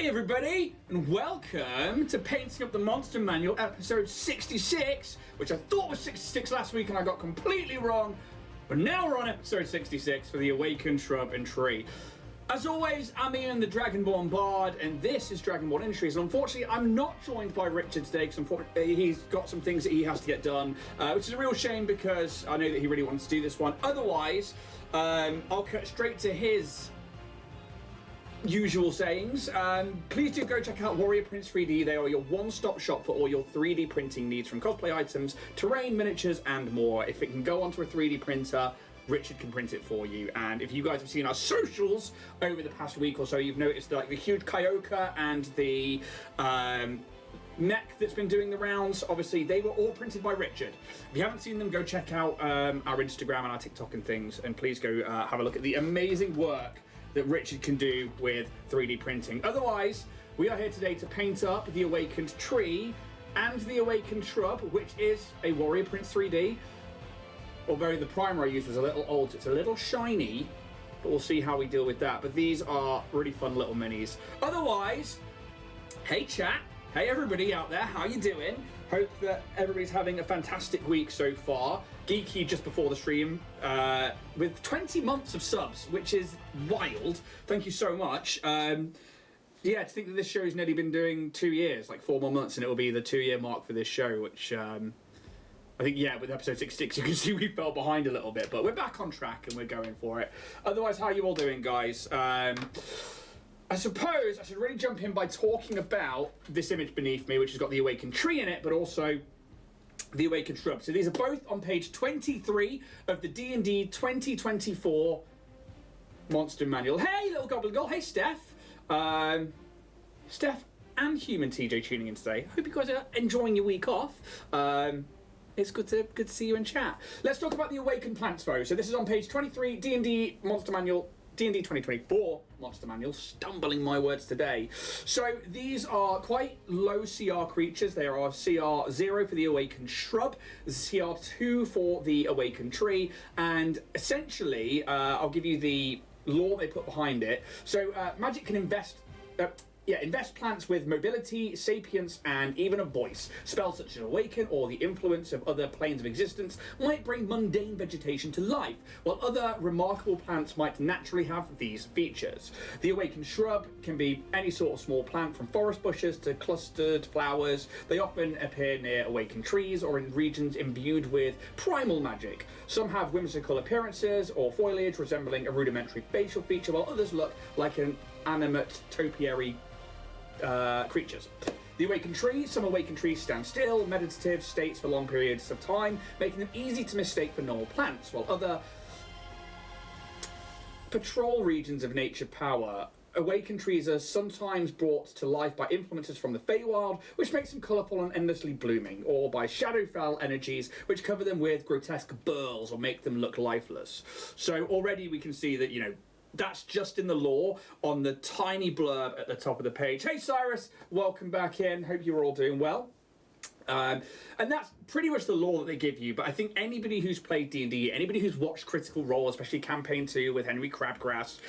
Hey everybody, and welcome to Painting Up the Monster Manual, episode 66, which I thought was 66 last week and I got completely wrong, but now we're on episode 66 for the Awakened Shrub and Tree. As always, I'm Ian, the Dragonborn Bard, and this is Dragonborn Industries. And unfortunately, I'm not joined by Richard today, because unfortunately he's got some things that he has to get done, which is a real shame because I know that he really wants to do this one. Otherwise, I'll cut straight to his usual sayings. Please do go check out Warrior Prints 3D. They are your one-stop shop for all your 3D printing needs, from cosplay items, terrain, miniatures, and more. If it can go onto a 3D printer, Richard can print it for you. And if you guys have seen our socials over the past week or so, you've noticed like the huge Kyoka and the mech that's been doing the rounds. Obviously, they were all printed by Richard. If you haven't seen them, go check out our Instagram and our TikTok and things, and please go have a look at the amazing work that Richard can do with 3D printing. Otherwise, we are here today to paint up the Awakened Tree and the Awakened Shrub, which is a Warrior Prints 3D. Although the primer I used was a little old, it's a little shiny, but we'll see how we deal with that. But these are really fun little minis. Otherwise, hey chat, hey everybody out there, how you doing? Hope that everybody's having a fantastic week so far. Geeky just before the stream, with 20 months of subs, which is wild. Thank you so much. Yeah, to think that this show's nearly been doing 2 years, like 4 more months, and it will be the 2-year mark for this show, which I think, yeah, with episode 66, you can see we fell behind a little bit, but we're back on track and we're going for it. Otherwise, how are you all doing, guys? I suppose I should really jump in by talking about this image beneath me, which has got the Awakened Tree in it, but also the Awakened Shrub. So these are both on page 23 of the D&D 2024 Monster Manual. Hey, little goblin girl. Hey, Steph. Steph and Human TJ tuning in today. Hope you guys are enjoying your week off. It's good to see you in chat. Let's talk about the Awakened plants, though. So this is on page 23, D&D Monster Manual, D&D 2024 Monster Manual. Stumbling my words today. So these are quite low CR creatures. They are CR 0 for the Awakened Shrub, CR 2 for the Awakened Tree, and essentially, I'll give you the lore they put behind it. So magic can invest plants with mobility, sapience, and even a voice. Spells such as Awaken or the influence of other planes of existence might bring mundane vegetation to life, while other remarkable plants might naturally have these features. The Awakened Shrub can be any sort of small plant, from forest bushes to clustered flowers. They often appear near awakened trees or in regions imbued with primal magic. Some have whimsical appearances or foliage resembling a rudimentary facial feature, while others look like an animate topiary creatures. The Awakened Trees. Some Awakened Trees stand still, meditative states for long periods of time, making them easy to mistake for normal plants, while other patrol regions of nature power. Awakened Trees are sometimes brought to life by influences from the Feywild, which makes them colourful and endlessly blooming, or by Shadowfell energies, which cover them with grotesque burls or make them look lifeless. So already we can see that, you know, that's just in the lore on the tiny blurb at the top of the page. Hey Cyrus, welcome back in. Hope you're all doing well. And that's pretty much the lore that they give you, but I think anybody who's played D&D, anybody who's watched Critical Role, especially Campaign 2 with Henry Crabgrass,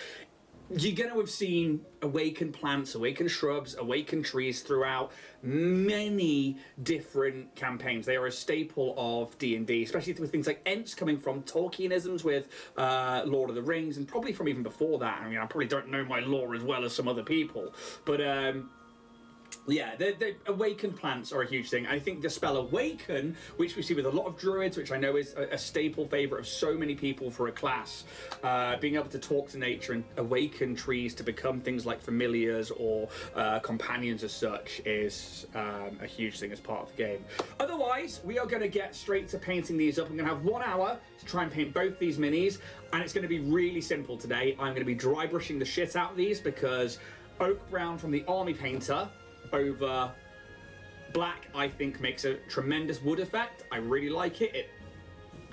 you're going to have seen awakened plants, awakened shrubs, awakened trees throughout many different campaigns. They are a staple of D&D, especially with things like Ents coming from Tolkienisms with Lord of the Rings, and probably from even before that. I mean, I probably don't know my lore as well as some other people, but yeah, the awakened plants are a huge thing. I think the spell Awaken, which we see with a lot of druids, which I know is a staple favourite of so many people for a class, being able to talk to nature and awaken trees to become things like familiars or companions as such, is a huge thing as part of the game. Otherwise, we are going to get straight to painting these up. I'm going to have 1 hour to try and paint both these minis, and it's going to be really simple today. I'm going to be dry brushing the shit out of these because Oak Brown from the Army Painter over black, I think, makes a tremendous wood effect. I really like it. It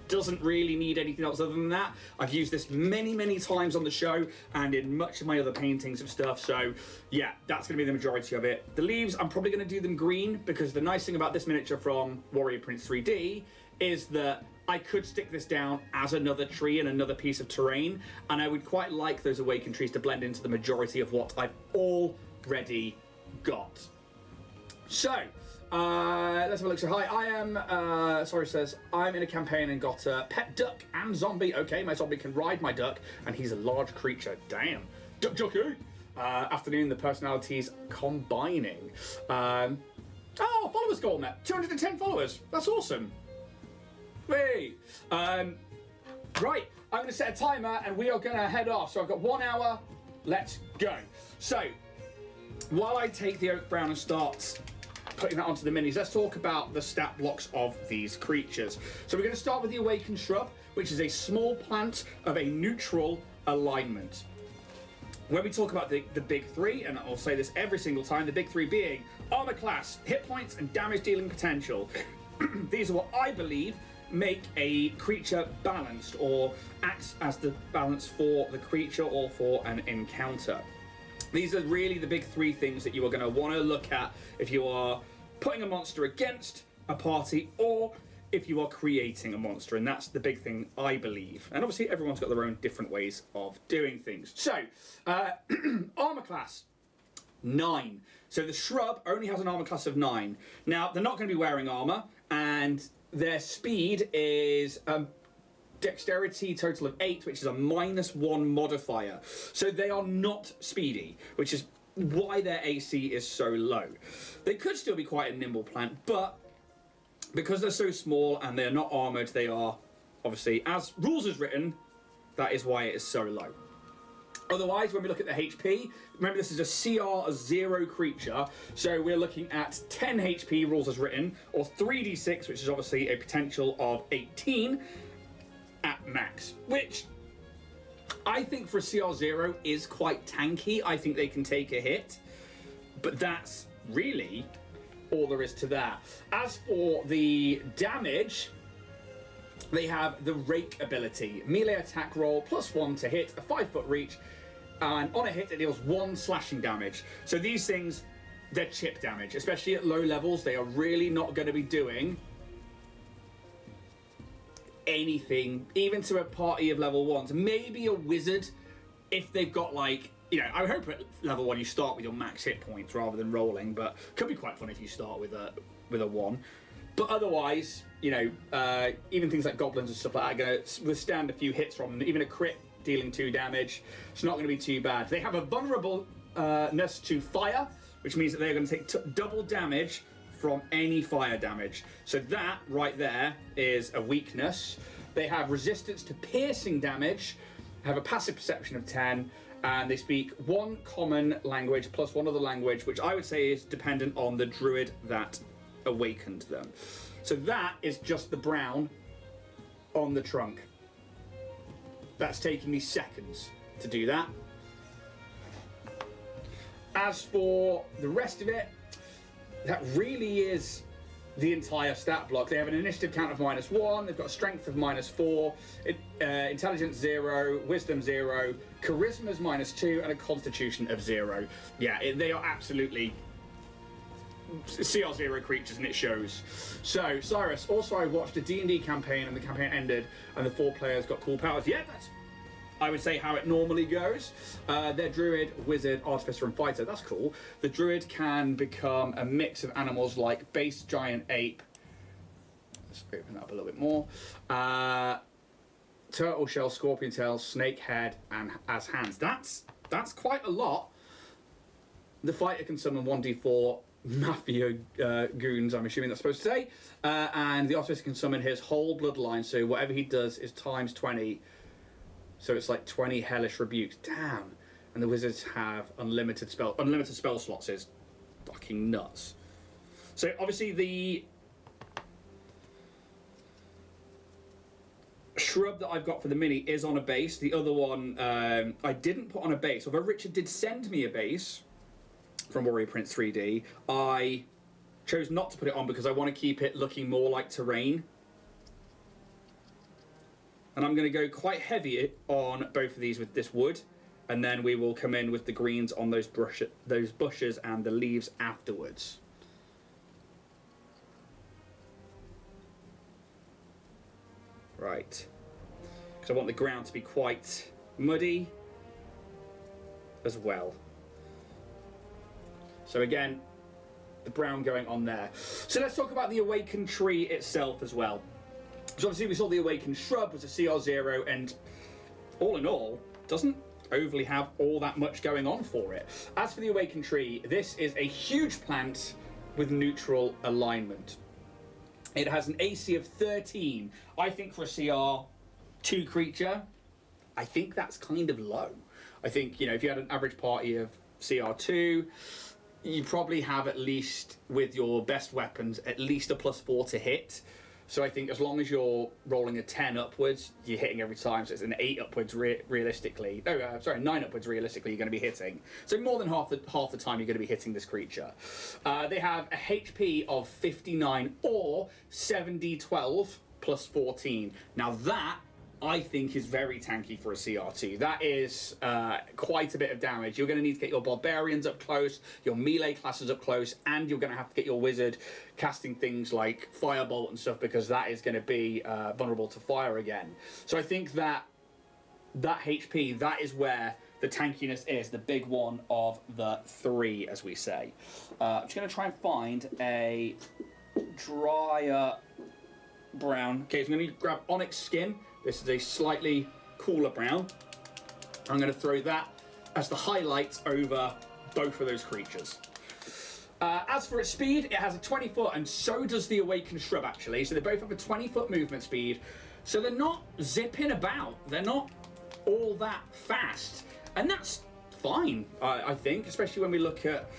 doesn't really need anything else other than that. I've used this many times on the show and in much of my other paintings of stuff, so yeah, that's going to be the majority of it. The leaves, I'm probably going to do them green, because the nice thing about this miniature from Warrior Prints 3D is that I could stick this down as another tree and another piece of terrain, and I would quite like those awakened trees to blend into the majority of what I've all ready, got. So, let's have a look. So, hi, I am, sorry says, I'm in a campaign and got a pet duck and zombie. Okay, my zombie can ride my duck, and he's a large creature. Damn. Duck jockey! Afternoon, the personalities combining. Oh, followers goal met. 210 followers. That's awesome. Hey. Right, I'm going to set a timer, and we are going to head off. So I've got 1 hour. Let's go. So, while I take the oak brown and start putting that onto the minis, let's talk about the stat blocks of these creatures. So we're going to start with the Awakened Shrub, which is a small plant of a neutral alignment. When we talk about the big three, and I'll say this every single time, the big three being armor class, hit points, and damage dealing potential. These are what I believe make a creature balanced, or acts as the balance for the creature or for an encounter. These are really the big three things that you are going to want to look at if you are putting a monster against a party, or if you are creating a monster, and that's the big thing, I believe. And obviously everyone's got their own different ways of doing things. So, armor class, 9. So the shrub only has an armor class of 9. Now, they're not going to be wearing armor, and their speed is dexterity total of 8, which is a -1 modifier. So they are not speedy, which is why their AC is so low. They could still be quite a nimble plant, but because they're so small and they're not armored, they are obviously, as rules is written, that is why it is so low. Otherwise, when we look at the HP, remember this is a CR 0 creature, so we're looking at 10 HP, rules as written, or 3d6, which is obviously a potential of 18 at max, which I think for a CR 0 is quite tanky. I think they can take a hit, but that's really all there is to that. As for the damage, they have the Rake ability. Melee attack roll, +1 to hit, a 5-foot reach, and on a hit it deals 1 slashing damage. So these things, they're chip damage, especially at low levels. They are really not going to be doing anything, even to a party of level 1s. Maybe a wizard, if they've got, like, you know, I hope at level 1 you start with your max hit points rather than rolling, but could be quite fun if you start with a 1. But otherwise, you know, even things like goblins and stuff like that are going to withstand a few hits from them. Even a crit dealing 2 damage, it's not going to be too bad. They have a vulnerableness to fire, which means that they're going to take double damage from any fire damage. So that right there is a weakness. They have resistance to piercing damage, have a passive perception of 10, and they speak 1 common language plus 1 other language, which I would say is dependent on the druid that awakened them. So that is just the brown on the trunk. That's taking me seconds to do that. As for the rest of it, that really is the entire stat block. They have an initiative count of -1, they've got a strength of -4, intelligence 0, wisdom 0, charisma's -2, and a constitution of 0. Yeah, they are absolutely CR 0 creatures, and it shows. So, Cyrus, also I watched a D&D campaign, and the campaign ended, and the 4 players got cool powers. Yeah, that's, I would say, how it normally goes. They're druid, wizard, artificer, and fighter. That's cool. The druid can become a mix of animals like base giant ape. Let's open that up a little bit more. Turtle shell, scorpion tail, snake head, and as hands. That's quite a lot. The fighter can summon 1d4 mafia goons, I'm assuming that's supposed to say. And the artificer can summon his whole bloodline, so whatever he does is times 20. So it's like 20 hellish rebukes. Damn. And the wizards have unlimited spell slots is fucking nuts. So obviously the shrub that I've got for the mini is on a base. The other one I didn't put on a base. Although Richard did send me a base from Warrior Prince 3D, I chose not to put it on because I want to keep it looking more like terrain. And I'm going to go quite heavy on both of these with this wood, and then we will come in with the greens on those bushes and the leaves afterwards. Right. Because I want the ground to be quite muddy as well. So again, the brown going on there. So let's talk about the Awakened tree itself as well. So obviously we saw the Awakened Shrub was a CR0, and all in all, doesn't overly have all that much going on for it. As for the Awakened tree, this is a huge plant with neutral alignment. It has an AC of 13. I think for a CR2 creature, I think that's kind of low. I think, you know, if you had an average party of CR2, you probably have at least, with your best weapons, at least a +4 to hit. So I think as long as you're rolling a 10 upwards, you're hitting every time. So it's an 8 upwards realistically. Oh, sorry, 9 upwards realistically you're going to be hitting. So more than half the time you're going to be hitting this creature. They have a HP of 59 or 7d12 plus 14. Now that, I think, is very tanky for a CR2. That is quite a bit of damage. You're going to need to get your barbarians up close, your melee classes up close, and you're going to have to get your wizard casting things like firebolt and stuff, because that is going to be vulnerable to fire again. So I think that HP, that is where the tankiness is, the big one of the three, as we say. I'm just going to try and find a drier brown. Okay, so I'm going to grab Onyx Skin. This is a slightly cooler brown. I'm going to throw that as the highlight over both of those creatures. As for its speed, it has a 20-foot, and so does the Awakened Shrub, actually. So they both have a 20-foot movement speed. So they're not zipping about. They're not all that fast. And that's fine, I think, especially when we look at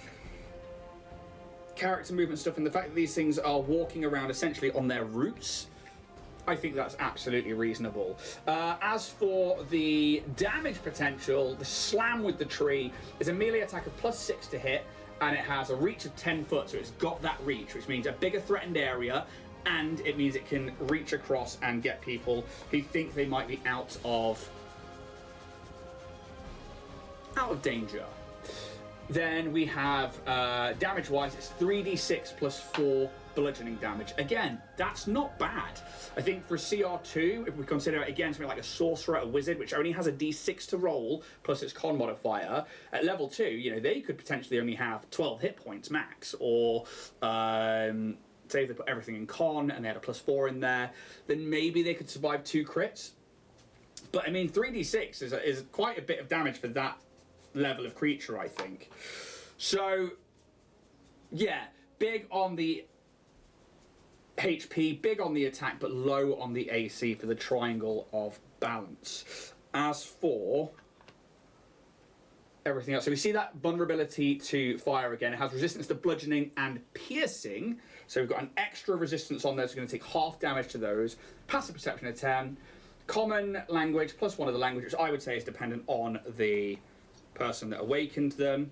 character movement stuff and the fact that these things are walking around essentially on their roots. I think that's absolutely reasonable. As for the damage potential, the slam with the tree is a melee attack of +6 to hit, and it has a reach of 10 foot, so it's got that reach, which means a bigger threatened area, and it means it can reach across and get people who think they might be out of danger. Then we have, damage-wise, it's 3d6 plus 4 bludgeoning damage. Again, that's not bad. I think for CR2, if we consider it again something like a sorcerer, a wizard, which only has a d6 to roll plus its con modifier, at level 2, you know, they could potentially only have 12 hit points max, or say if they put everything in con and they had a +4 in there, then maybe they could survive 2 crits. But I mean, 3d6 is quite a bit of damage for that level of creature, I think. So yeah, big on the HP, big on the attack, but low on the AC for the triangle of balance. As for everything else, so we see that vulnerability to fire again. It has resistance to bludgeoning and piercing, so we've got an extra resistance on there, so we're going to take half damage to those. Passive perception of 10. Common language plus 1 of the language, which I would say is dependent on the person that awakened them,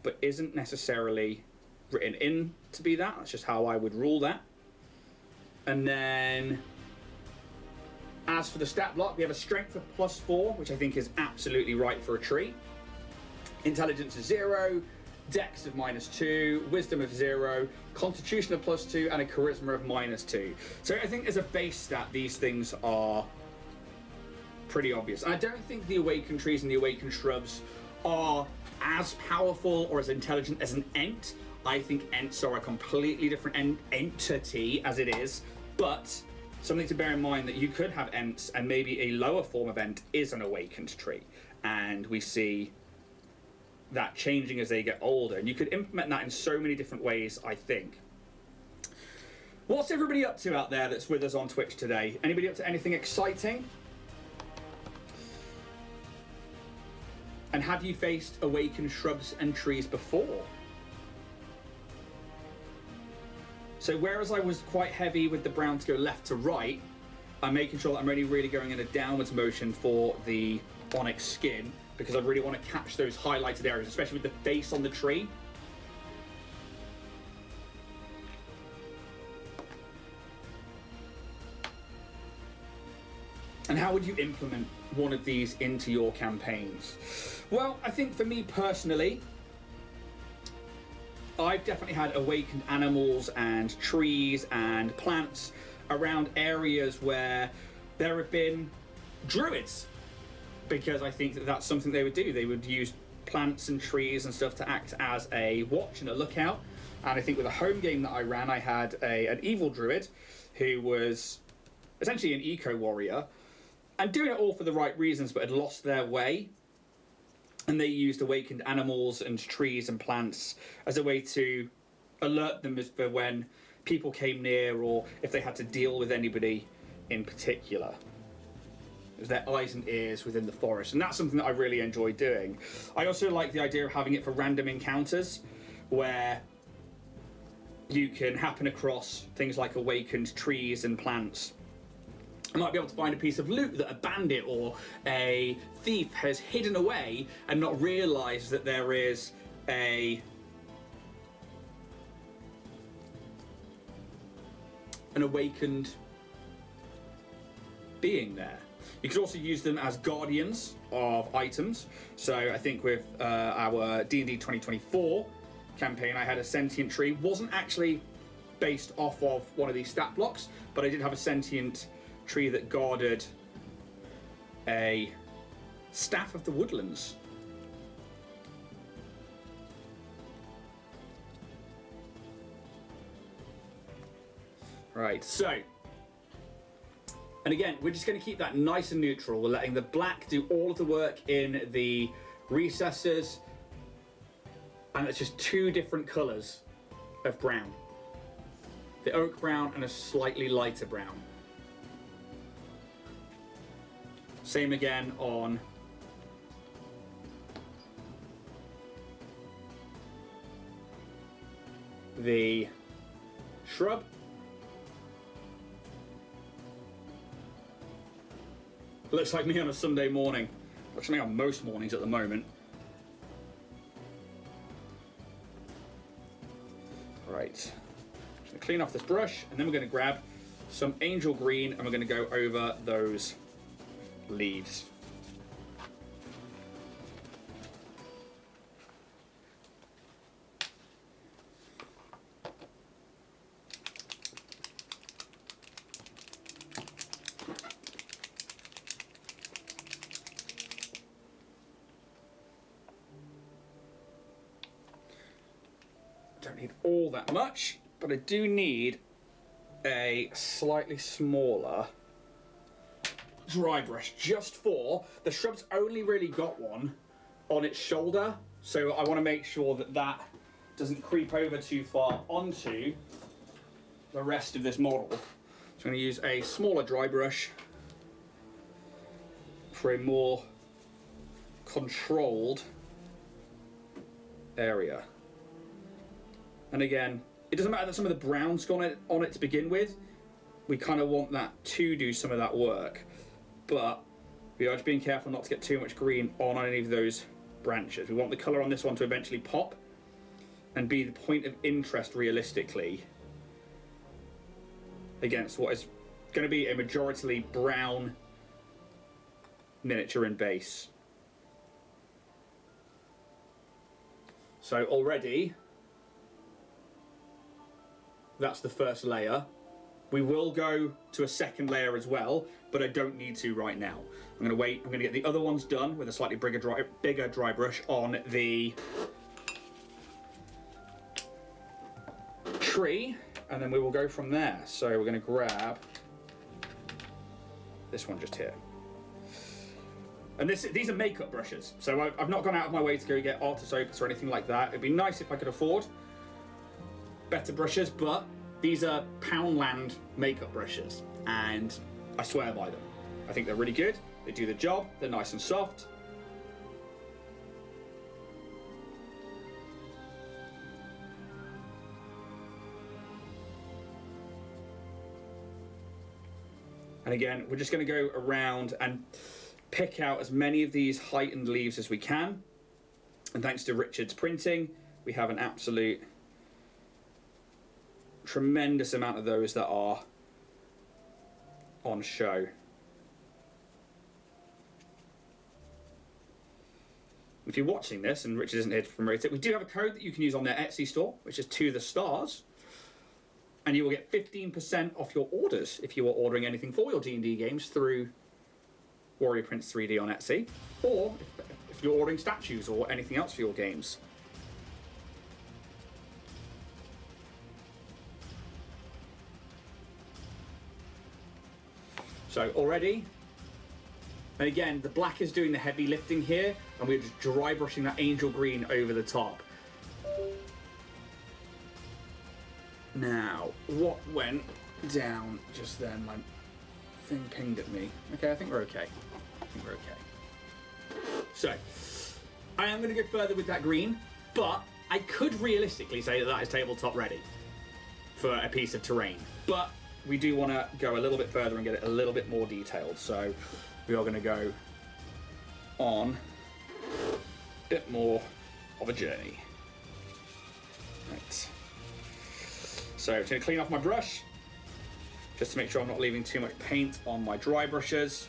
but isn't necessarily written in to be that. That's just how I would rule that. And then, as for the stat block, we have a strength of +4, which I think is absolutely right for a tree. Intelligence of 0, dex of -2, wisdom of 0, constitution of +2, and a charisma of -2. So I think as a base stat, these things are pretty obvious. And I don't think the Awakened trees and the Awakened shrubs are as powerful or as intelligent as an Ent. I think Ents are a completely different entity as it is, but something to bear in mind that you could have Ents and maybe a lower form of Ent is an Awakened tree, and we see that changing as they get older, and you could implement that in so many different ways, I think. What's everybody up to out there that's with us on Twitch today? Anybody up to anything exciting? And have you faced Awakened shrubs and trees before? So whereas I was quite heavy with the brown to go left to right, I'm making sure that I'm only really going in a downwards motion for the Onyx Skin, because I really want to catch those highlighted areas, especially with the face on the tree. And how would you implement one of these into your campaigns? Well, I think for me personally, I've definitely had awakened animals and trees and plants around areas where there have been druids, because I think that that's something they would do. They would use plants and trees and stuff to act as a watch and a lookout. And I think with a home game that I ran, I had an evil druid who was essentially an eco warrior and doing it all for the right reasons, but had lost their way. And they used awakened animals and trees and plants as a way to alert them as for when people came near or if they had to deal with anybody in particular. It was their eyes and ears within the forest, and that's something that I really enjoy doing. I also like the idea of having it for random encounters where you can happen across things like awakened trees and plants. I might be able to find a piece of loot that a bandit or a thief has hidden away and not realise that there is an awakened being there. You could also use them as guardians of items. So I think with our D&D 2024 campaign, I had a sentient tree. Wasn't actually based off of one of these stat blocks, but I did have a sentient tree that guarded a staff of the woodlands. Right, so, and again, we're just going to keep that nice and neutral. We're letting the black do all of the work in the recesses, and it's just two different colours of brown. The oak brown and a slightly lighter brown. Same again on the shrub. Looks like me on a Sunday morning. Looks like me on most mornings at the moment. Right. Just gonna clean off this brush, and then we're gonna grab some angel green, and we're gonna go over those leaves. Don't need all that much, but I do need a slightly smaller dry brush just for the shrub's only really got one on its shoulder, so I want to make sure that that doesn't creep over too far onto the rest of this model. So I'm going to use a smaller dry brush for a more controlled area. And again, it doesn't matter that some of the brown's gone on it to begin with. We kind of want that to do some of that work. But we are just being careful not to get too much green on any of those branches. We want the colour on this one to eventually pop and be the point of interest realistically against what is going to be a majoritarily brown miniature in base. So already, that's the first layer. We will go to a second layer as well, but I don't need to right now. I'm going to wait. I'm going to get the other ones done with a slightly bigger dry brush on the tree, and then we will go from there. So we're going to grab this one just here. And these are makeup brushes, so I've not gone out of my way to go get artist opus or anything like that. It'd be nice if I could afford better brushes, but these are Poundland makeup brushes, and I swear by them. I think they're really good, they do the job, they're nice and soft. And again, we're just going to go around and pick out as many of these heightened leaves as we can. And thanks to Richard's printing, we have an absolute tremendous amount of those that are on show. If you're watching this and Richard isn't here to promote it, we do have a code that you can use on their Etsy store, which is To The Stars, and you will get 15% off your orders if you are ordering anything for your D&D games through Warrior Prince 3D on Etsy, or if if you're ordering statues or anything else for your games. So already, and again, the black is doing the heavy lifting here, and we're just dry brushing that angel green over the top. Now, what went down just then? My thing pinged at me. Okay, I think we're okay. I think we're okay. So, I am going to go further with that green, but I could realistically say that that is tabletop ready for a piece of terrain. But we do want to go a little bit further and get it a little bit more detailed. So, we are going to go on a bit more of a journey. Right. So I'm going to clean off my brush, just to make sure I'm not leaving too much paint on my dry brushes.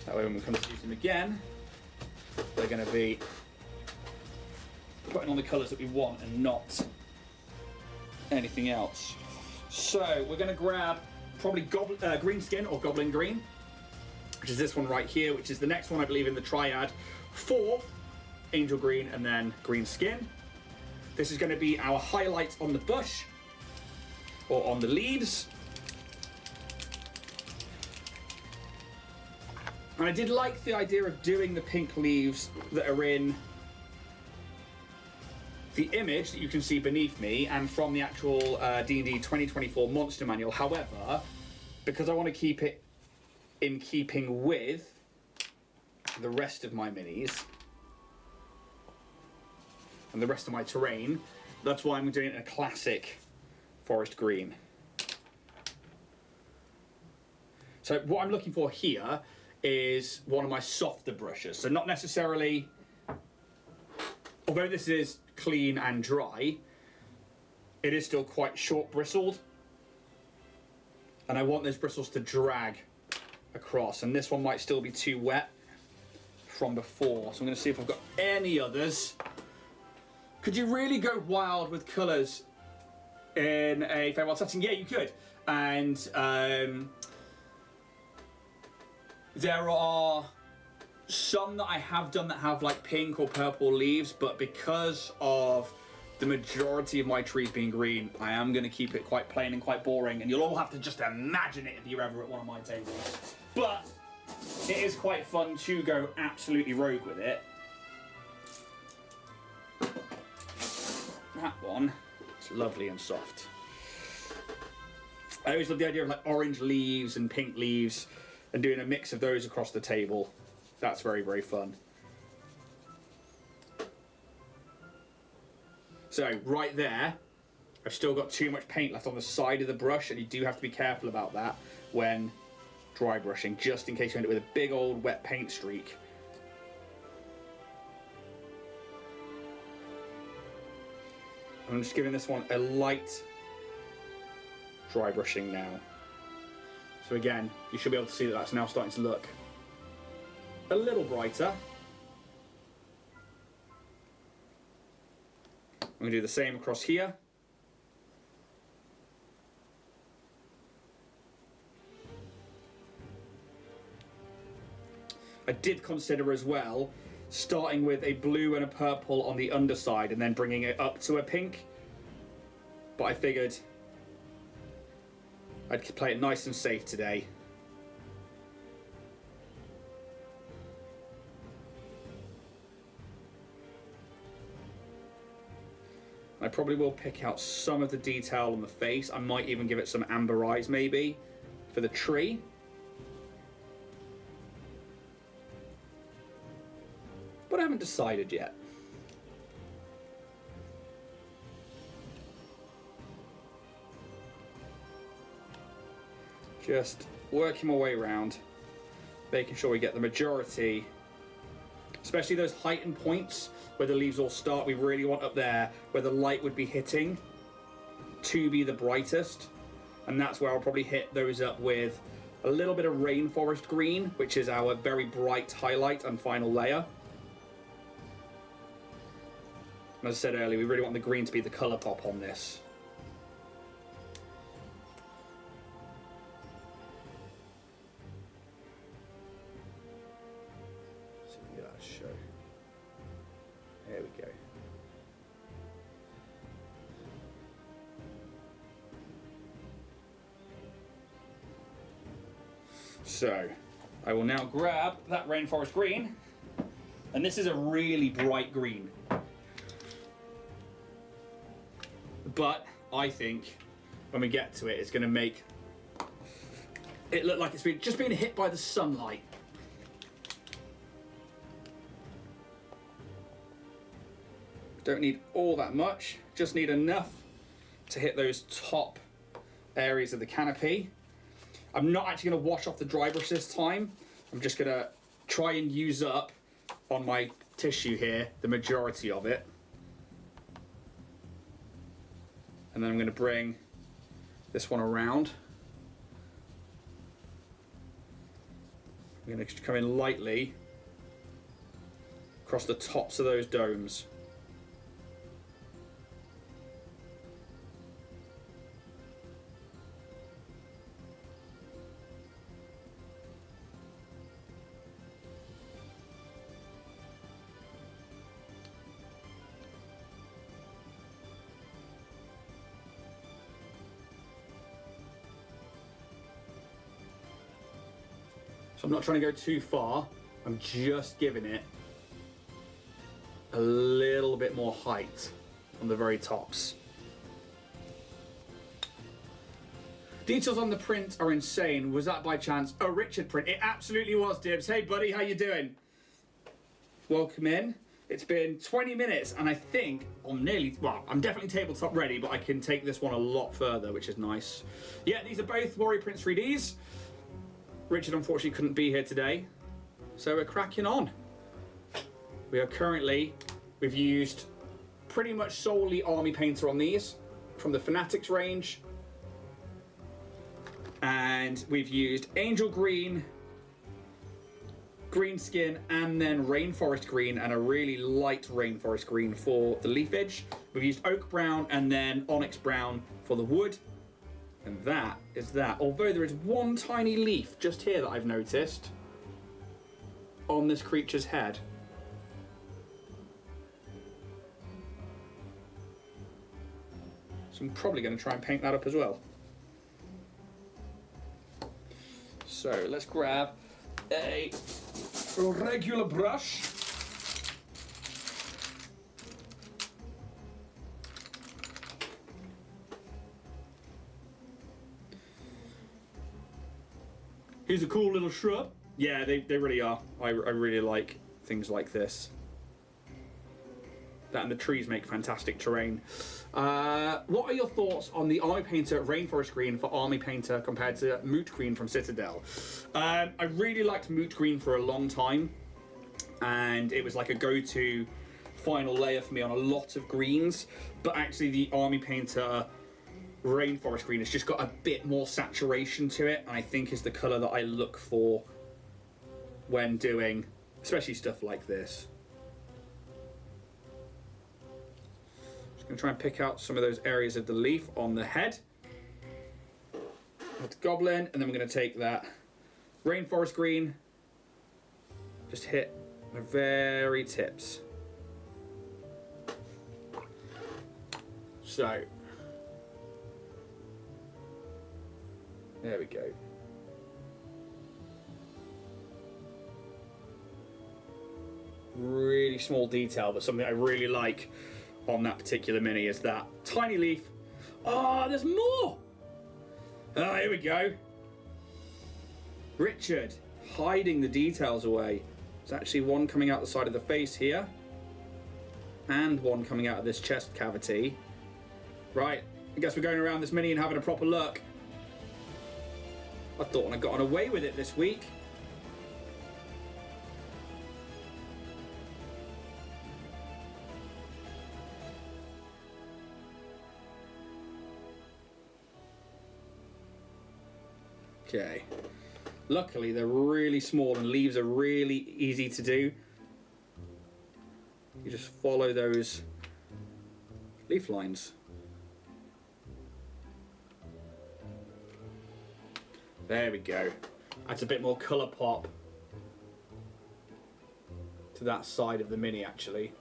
That way when we come to use them again, they're going to be putting on the colours that we want and not anything else. So we're going to grab probably green skin or goblin green, which is this one right here, which is the next one I believe in the triad for angel green and then green skin. This is going to be our highlight on the bush or on the leaves. And I did like the idea of doing the pink leaves that are in the image that you can see beneath me and from the actual D&D 2024 Monster Manual. However, because I want to keep it in keeping with the rest of my minis and the rest of my terrain, that's why I'm doing it in a classic forest green. So what I'm looking for here is one of my softer brushes. So not necessarily, although this is clean and dry, it is still quite short bristled, and I want those bristles to drag across, and this one might still be too wet from before, so I'm going to see if I've got any others. Could you really go wild with colours in a Feywild setting? Yeah, you could. And there are some that I have done that have like pink or purple leaves, but because of the majority of my trees being green, I am going to keep it quite plain and quite boring, and you'll all have to just imagine it if you're ever at one of my tables. But it is quite fun to go absolutely rogue with it. That one is lovely and soft. I always love the idea of like orange leaves and pink leaves and doing a mix of those across the table. That's very, very fun. So right there, I've still got too much paint left on the side of the brush, and you do have to be careful about that when dry brushing, just in case you end up with a big old wet paint streak. I'm just giving this one a light dry brushing now. So again, you should be able to see that that's now starting to look a little brighter. I'm going to do the same across here. I did consider as well starting with a blue and a purple on the underside and then bringing it up to a pink, but I figured I'd play it nice and safe today. I probably will pick out some of the detail on the face. I might even give it some amber eyes maybe for the tree. But I haven't decided yet. Just working my way around, making sure we get the majority, especially those heightened points where the leaves all start. We really want up there where the light would be hitting to be the brightest, and that's where I'll probably hit those up with a little bit of rainforest green, which is our very bright highlight and final layer. And as I said earlier, we really want the green to be the colour pop on this. See if we can get that to show. There we go. So, I will now grab that rainforest green, and this is a really bright green. But I think when we get to it, it's going to make it look like it's just been hit by the sunlight. Don't need all that much, just need enough to hit those top areas of the canopy. I'm not actually going to wash off the dry brush this time. I'm just going to try and use up on my tissue here the majority of it. And then I'm going to bring this one around. I'm going to come in lightly across the tops of those domes. So I'm not trying to go too far, I'm just giving it a little bit more height on the very tops. Details on the print are insane. Was that by chance a Richard print? It absolutely was, Dibs. Hey buddy, how you doing? Welcome in. It's been 20 minutes and I think I'm I'm definitely tabletop ready, but I can take this one a lot further, which is nice. Yeah, these are both Warrior Prince 3Ds. Richard unfortunately couldn't be here today, so we're cracking on. We've used pretty much solely Army Painter on these from the Fanatics range, and we've used Angel Green, Green Skin, and then Rainforest Green, and a really light Rainforest Green for the leafage. We've used Oak Brown and then Onyx Brown for the wood. And that is that. Although there is one tiny leaf just here that I've noticed on this creature's head. So I'm probably going to try and paint that up as well. So let's grab a regular brush. Here's a cool little shrub. Yeah, they really are. I really like things like this. That and the trees make fantastic terrain. What are your thoughts on the Army Painter Rainforest Green for Army Painter compared to Moot Green from Citadel? I really liked Moot Green for a long time, and it was like a go-to final layer for me on a lot of greens, but actually the Army Painter Rainforest Green has just got a bit more saturation to it, and I think is the colour that I look for when doing especially stuff like this. Just going to try and pick out some of those areas of the leaf on the head with the goblin, and then we're going to take that Rainforest Green, just hit the very tips. So there we go. Really small detail, but something I really like on that particular mini is that tiny leaf. Oh, there's more! Ah, here we go. Richard, hiding the details away. There's actually one coming out the side of the face here, and one coming out of this chest cavity. Right, I guess we're going around this mini and having a proper look. I thought I'd gotten away with it this week. Okay. Luckily, they're really small and leaves are really easy to do. You just follow those leaf lines. There we go. Adds a bit more colour pop to that side of the Mini, actually.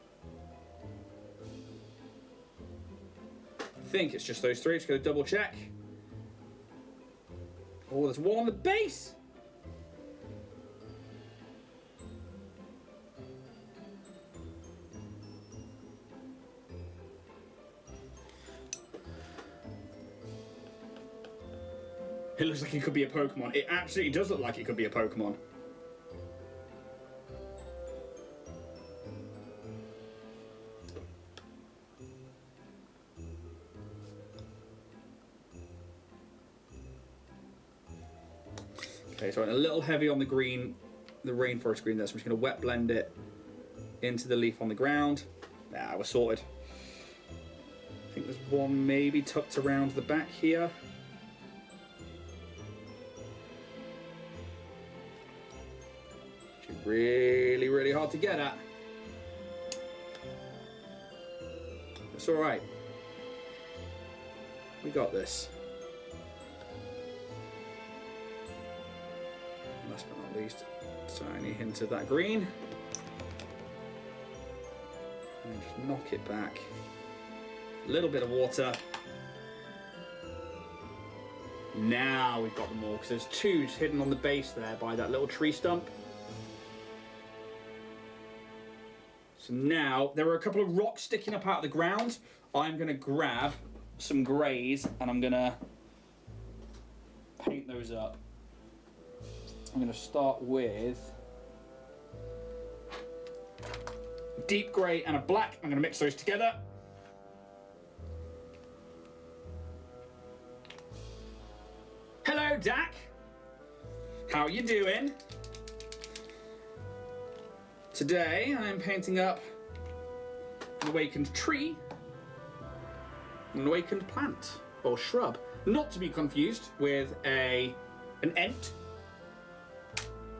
I think it's just those three. Just going to double check. Oh, there's one on the base. It looks like it could be a Pokemon. It absolutely does look like it could be a Pokemon. Okay, so I'm a little heavy on the green, the rainforest green there, so I'm just going to wet blend it into the leaf on the ground. Nah, we're sorted. I think there's one maybe tucked around the back here. Really, really hard to get at. It's all right. We got this. Last but not least, tiny hint of that green. And just knock it back. A little bit of water. Now we've got them all, because there's two just hidden on the base there by that little tree stump. So now, there are a couple of rocks sticking up out of the ground. I'm going to grab some greys and I'm going to paint those up. I'm going to start with deep grey and a black. I'm going to mix those together. Hello, Dak. How are you doing? Today I'm painting up an awakened tree, an awakened plant, or shrub. Not to be confused with an ent.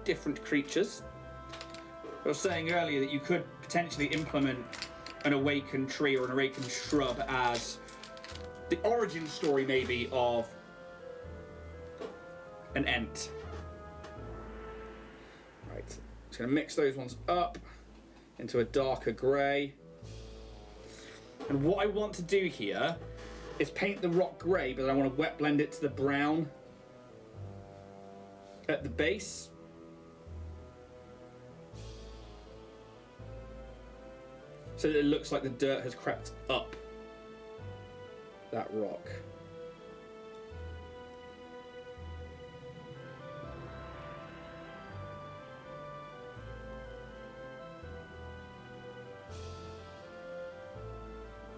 Different creatures. I was saying earlier that you could potentially implement an awakened tree or an awakened shrub as the origin story maybe of an ent. Right, just going to mix those ones up into a darker grey. And what I want to do here is paint the rock grey, but I want to wet blend it to the brown at the base. So that it looks like the dirt has crept up that rock.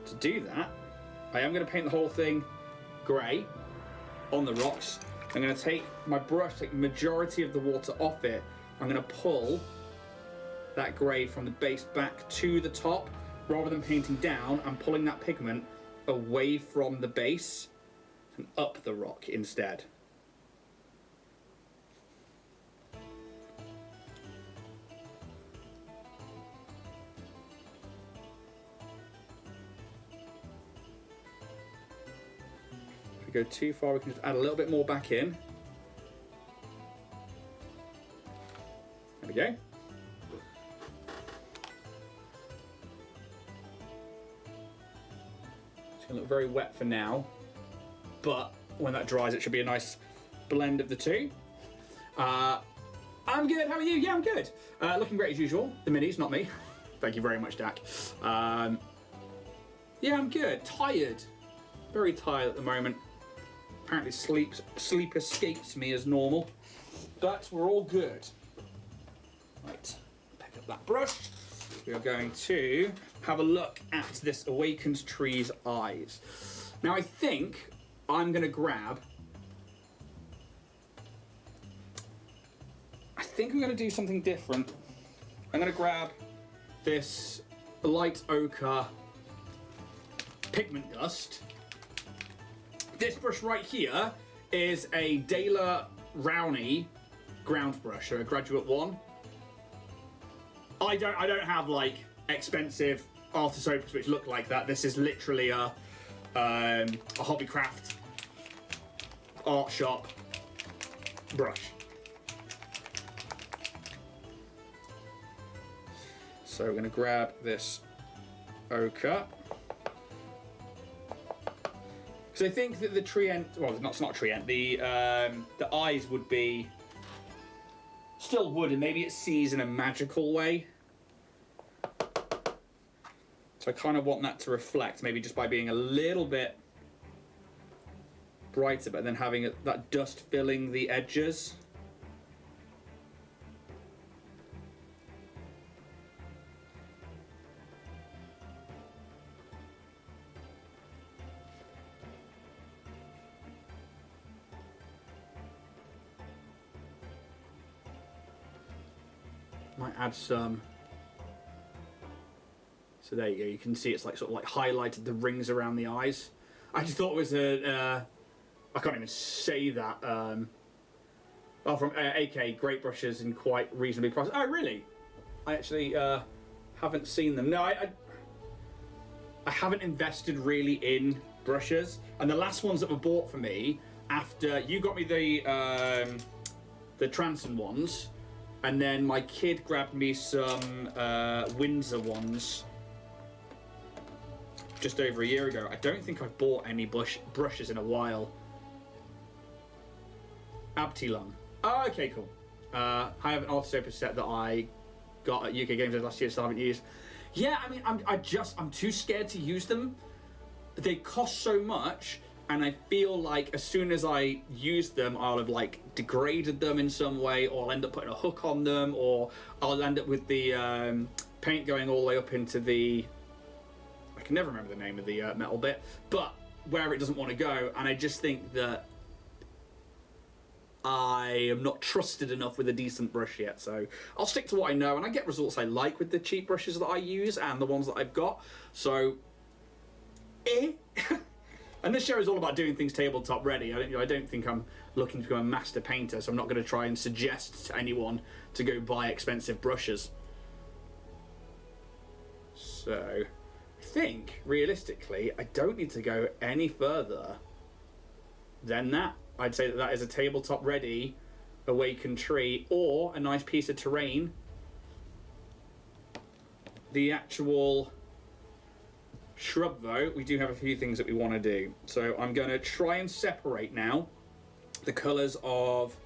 To do that, I am going to paint the whole thing grey on the rocks. I'm going to take my brush, take the majority of the water off it. I'm going to pull that grey from the base back to the top. Rather than painting down, I'm pulling that pigment away from the base and up the rock instead. If we go too far, we can just add a little bit more back in. There we go. Look very wet for now, but when that dries it should be a nice blend of the two. I'm good, how are you? Yeah, I'm good. Looking great as usual. The minis, not me. Thank you very much, Dak. Yeah, I'm good. Tired. Very tired at the moment. Apparently sleep escapes me as normal, but we're all good. Right, pick up that brush. We are going to have a look at this awakened tree's eyes. Now I think I'm going to grab... I think I'm going to do something different. I'm going to grab this light ochre pigment dust. This brush right here is a Daler Rowney ground brush, so a graduate one. I don't have like expensive artist opus which look like that. This is literally a hobbycraft art shop brush. So we're going to grab this ochre. Because I think that the treant, well, it's not a treant, the eyes would be still wood, and maybe it sees in a magical way. So I kind of want that to reflect, maybe just by being a little bit brighter, but then having that dust filling the edges. Might add some. So there you go. You can see it's like sort of like highlighted the rings around the eyes. I just thought it was a. I can't even say that. Oh, from AK, great brushes and quite reasonably priced. Oh, really? I actually haven't seen them. No, I haven't invested really in brushes. And the last ones that were bought for me after you got me the Transon ones. And then my kid grabbed me some Windsor ones just over a year ago. I don't think I've bought any brushes in a while. Abtilung. Oh, okay, cool. I have an artist opus set that I got at UK Games last year, so I haven't used. Yeah, I mean, I'm too scared to use them. They cost so much. And I feel like as soon as I use them, I'll have like degraded them in some way, or I'll end up putting a hook on them, or I'll end up with the paint going all the way up into the, I can never remember the name of the metal bit, but where it doesn't want to go. And I just think that I am not trusted enough with a decent brush yet. So I'll stick to what I know, and I get results I like with the cheap brushes that I use and the ones that I've got. So, And this show is all about doing things tabletop ready. I don't think I'm looking to become a master painter, so I'm not going to try and suggest to anyone to go buy expensive brushes. So, I think, realistically, I don't need to go any further than that. I'd say that that is a tabletop ready awakened tree, or a nice piece of terrain. The actual shrub, though, we do have a few things that we want to do. So I'm going to try and separate now the colours of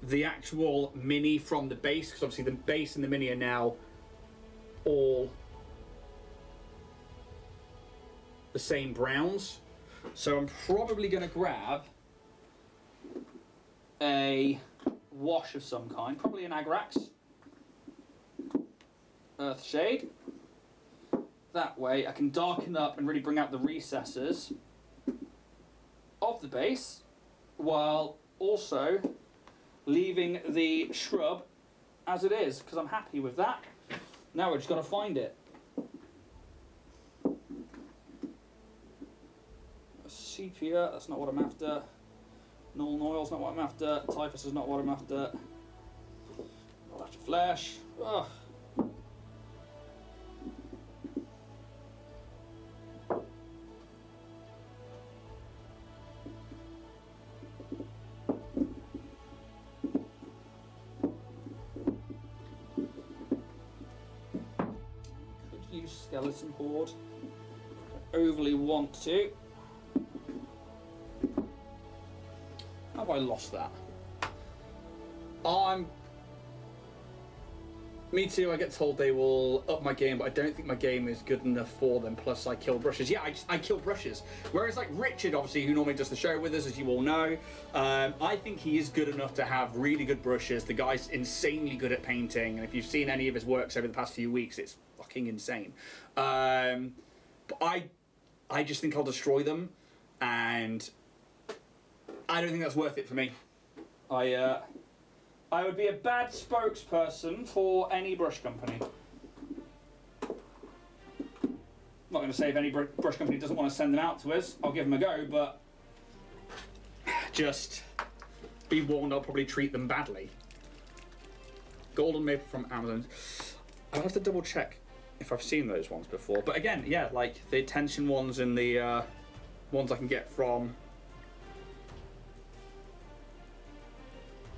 the actual mini from the base, because obviously the base and the mini are now all the same browns. So I'm probably going to grab a wash of some kind, probably an Agrax Earth Shade. That way I can darken up and really bring out the recesses of the base, while also leaving the shrub as it is, because I'm happy with that. Now we're just going to find it. Sepia, that's not what I'm after. Null oil's not what I'm after. Typhus is not what I'm after. Not after flesh. Ugh. Skeleton horde. I overly want to. How have I lost that? Me too, I get told they will up my game, but I don't think my game is good enough for them, plus I kill brushes. Yeah, I kill brushes. Whereas like Richard, obviously, who normally does the show with us, as you all know, I think he is good enough to have really good brushes. The guy's insanely good at painting, and if you've seen any of his works over the past few weeks, it's fucking insane. But I just think I'll destroy them, and I don't think that's worth it for me. I would be a bad spokesperson for any brush company. I'm not going to say if any brush company doesn't want to send them out to us, I'll give them a go, but just be warned, I'll probably treat them badly. Golden Maple from Amazon. I'll have to double check if I've seen those ones before. But again, yeah, like the tension ones and the ones I can get from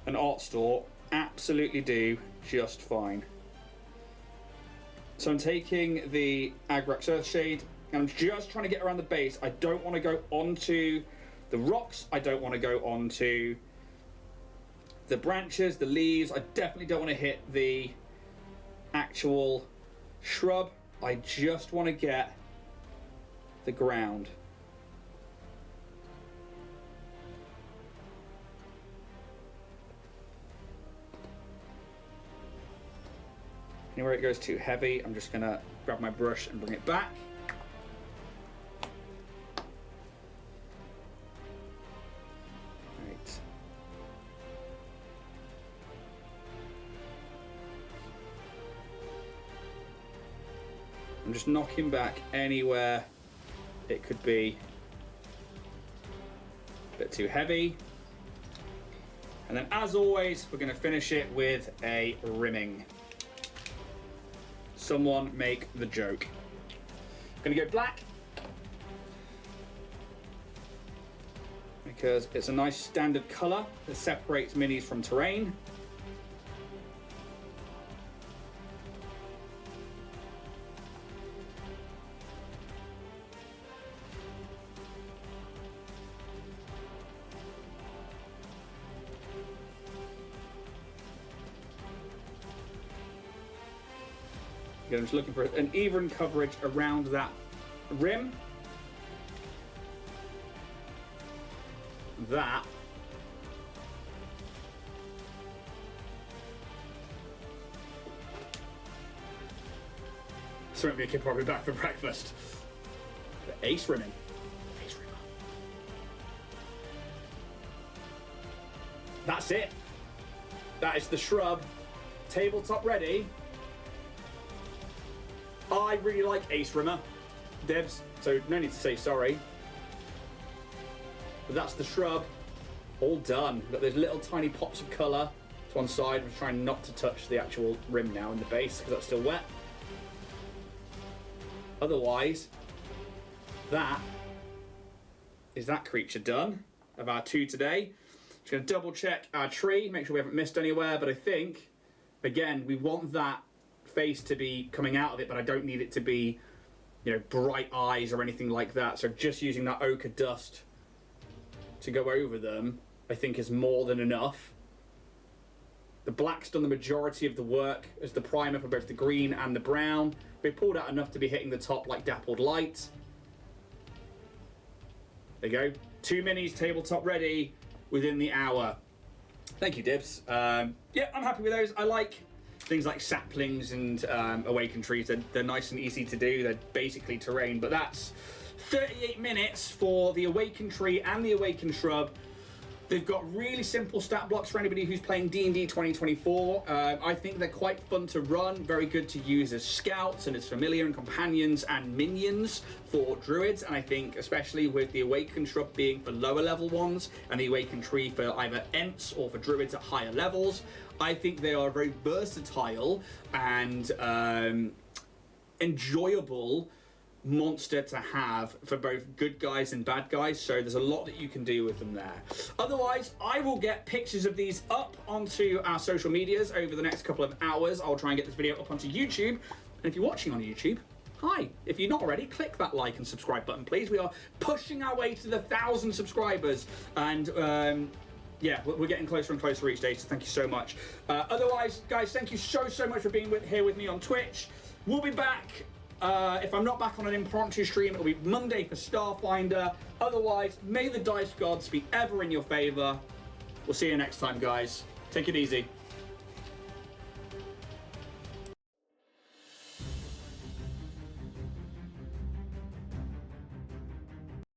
an art store absolutely do just fine. So I'm taking the Agrax Earthshade and I'm just trying to get around the base. I don't want to go onto the rocks. I don't want to go onto the branches, the leaves. I definitely don't want to hit the actual shrub. I just want to get the ground. Anywhere it goes too heavy, I'm just gonna grab my brush and bring it back. Right. I'm just knocking back anywhere it could be a bit too heavy. And then as always, we're gonna finish it with a rimming. Someone make the joke. I'm gonna go black because it's a nice standard color that separates minis from terrain. I'm just looking for an even coverage around that rim. That. So maybe I can probably back for breakfast. The ace rimming. Ace rimmer. That's it. That is the SHRUB tabletop ready. I really like Ace Rimmer, Debs, so no need to say sorry. But that's the SHRUB, all done. Got those little tiny pops of colour to one side. I'm trying not to touch the actual rim now in the base because that's still wet. Otherwise, that is that creature done of our 2 today. Just going to double check our tree, make sure we haven't missed anywhere, but I think, again, we want that face to be coming out of it, but I don't need it to be, you know, bright eyes or anything like that. So just using that ochre dust to go over them, I think is more than enough. The black's done the majority of the work as the primer for both the green and the brown. We pulled out enough to be hitting the top like dappled light. There you go. 2 minis tabletop ready within the hour. Thank you, Dibs. Yeah, I'm happy with those. I like things like saplings and awakened trees. They're nice and easy to do. They're basically terrain, but that's 38 minutes for the awakened tree and the awakened shrub. They've got really simple stat blocks for anybody who's playing D&D 2024. I think they're quite fun to run, very good to use as scouts and as familiar and companions and minions for druids. And I think especially with the awakened shrub being for lower level ones and the awakened tree for either ents or for druids at higher levels, I think they are very versatile and enjoyable monster to have for both good guys and bad guys, so there's a lot that you can do with them there. Otherwise, I will get pictures of these up onto our social medias over the next couple of hours. I'll try and get this video up onto YouTube, and if you're watching on YouTube, hi. If you're not already, click that like and subscribe button, please. We are pushing our way to the 1,000 subscribers, and yeah, we're getting closer and closer each day, so thank you so much. Otherwise, guys, thank you so much for being here with me on Twitch. We'll be back. If I'm not back on an impromptu stream, it'll be Monday for Starfinder. Otherwise, may the dice gods be ever in your favor. We'll see you next time, guys. Take it easy.